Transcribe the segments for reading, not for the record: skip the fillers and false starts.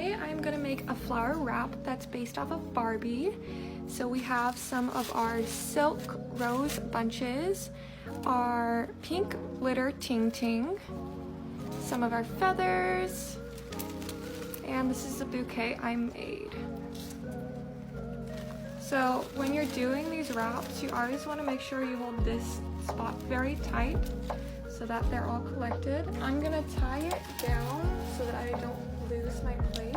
Today I'm gonna make a flower wrap that's based off of Barbie. So we have some of our silk rose bunches, our pink glitter ting ting, some of our feathers, and this is the bouquet I made. So when you're doing these wraps, you always want to make sure you hold this spot very tight so that they're all collected. I'm gonna tie it down so that I don't lose my place.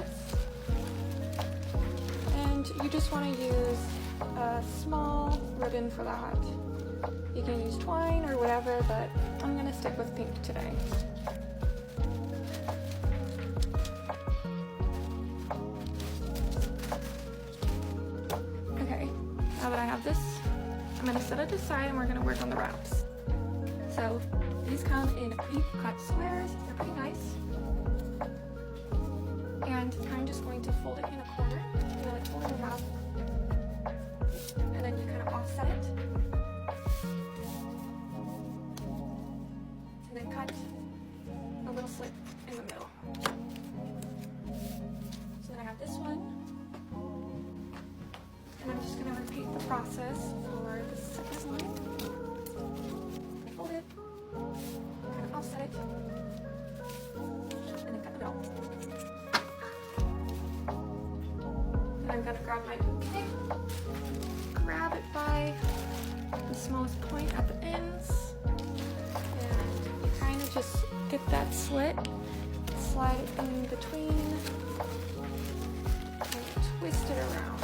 And you just want to use a small ribbon for that. You can use twine or whatever, but I'm gonna stick with pink today. Okay, now that I have this, I'm gonna set it aside and we're gonna work on the wraps. So these come in deep cut squares, they're pretty nice. And I'm just going to fold it in a corner, you know, like folding a wrap. And then you kind of offset it. And then cut a little slit in the middle. So then I have this one. And I'm just going to repeat the process for the second one. Fold it, kind of offset it, and then cut the middle. And I'm going to grab my bouquet, grab it by the smallest point at the ends, and you kind of just get that slit, slide it in between, and twist it around.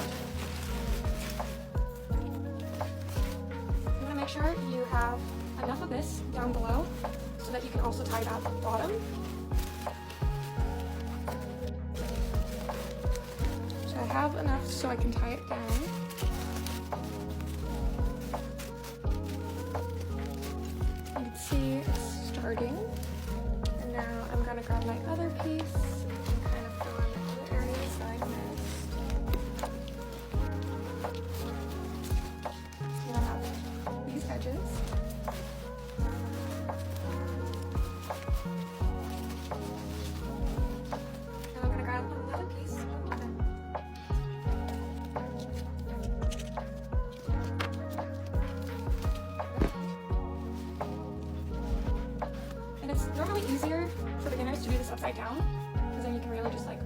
You want to make sure you have enough of this down below so that you can also tie it at the bottom. So I have enough so I can tie it down. You can see it's starting. And now I'm going to grab my other piece and kind of fill in the other areas that I missed. So I have these edges. And I'm going to grab another piece. And it's normally easier for beginners to do this upside down, because then you can really just like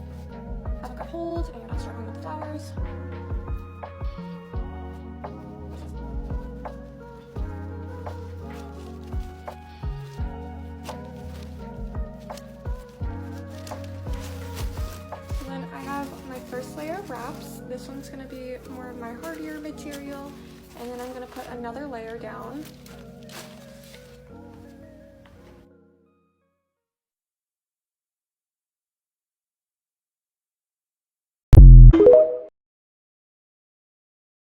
have a good hold and you're not struggling with the flowers. And then I have my first layer of wraps. This one's going to be more of my hardier material, and then I'm going to put another layer down.